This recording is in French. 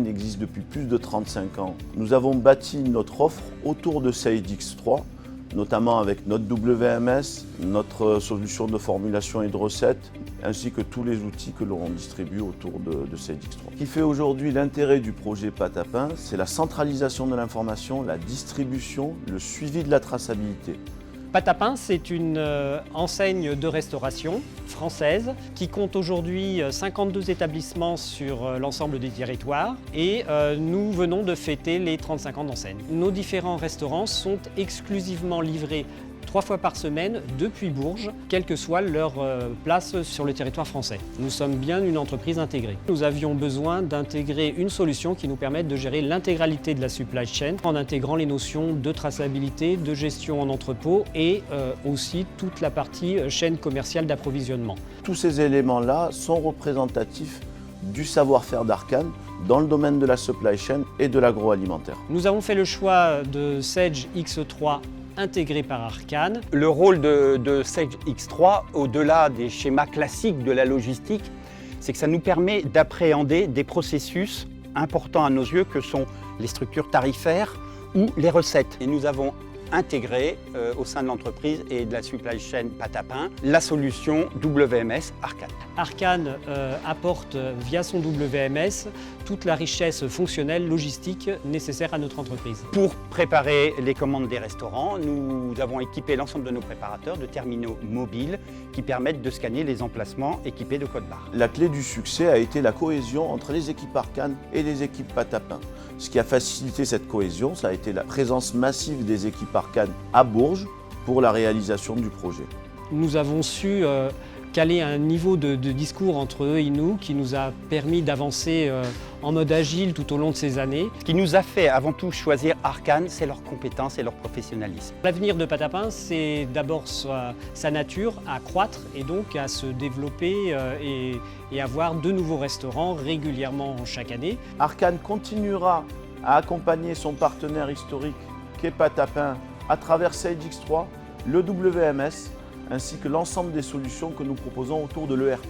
Arcane existe depuis plus de 35 ans. Nous avons bâti notre offre autour de Sage X3, notamment avec notre WMS, notre solution de formulation et de recettes, ainsi que tous les outils que l'on distribue autour de Sage X3. Ce qui fait aujourd'hui l'intérêt du projet Pâte à Pain, c'est la centralisation de l'information, la distribution, le suivi de la traçabilité. Pâte à Pain, c'est une enseigne de restauration française qui compte aujourd'hui 52 établissements sur l'ensemble des territoires et nous venons de fêter les 35 ans d'enseigne. Nos différents restaurants sont exclusivement livrés 3 fois par semaine depuis Bourges, quelle que soit leur place sur le territoire français. Nous sommes bien une entreprise intégrée. Nous avions besoin d'intégrer une solution qui nous permette de gérer l'intégralité de la supply chain en intégrant les notions de traçabilité, de gestion en entrepôt et aussi toute la partie chaîne commerciale d'approvisionnement. Tous ces éléments-là sont représentatifs du savoir-faire d'Arcane dans le domaine de la supply chain et de l'agroalimentaire. Nous avons fait le choix de Sage X3 intégré par Arcane. Le rôle de Sage X3, au-delà des schémas classiques de la logistique, c'est que ça nous permet d'appréhender des processus importants à nos yeux que sont les structures tarifaires ou les recettes. Et nous avons intégré au sein de l'entreprise et de la supply chain Pâte à Pain la solution WMS Arcane. Arcane apporte via son WMS toute la richesse fonctionnelle, logistique nécessaire à notre entreprise. Pour préparer les commandes des restaurants, nous avons équipé l'ensemble de nos préparateurs de terminaux mobiles qui permettent de scanner les emplacements équipés de codes barres. La clé du succès a été la cohésion entre les équipes Arcane et les équipes Pâte à Pain. Ce qui a facilité cette cohésion, ça a été la présence massive des équipes Arcane à Bourges pour la réalisation du projet. Nous avons su caler un niveau de discours entre eux et nous qui nous a permis d'avancer en mode agile tout au long de ces années. Ce qui nous a fait avant tout choisir Arcane, c'est leurs compétences et leur professionnalisme. L'avenir de Pâte à Pain, c'est d'abord sa nature à croître et donc à se développer et avoir de nouveaux restaurants régulièrement chaque année. Arcane continuera à accompagner son partenaire historique qu'est Pâte à Pain à travers Sage X3, le WMS, ainsi que l'ensemble des solutions que nous proposons autour de l'ERP.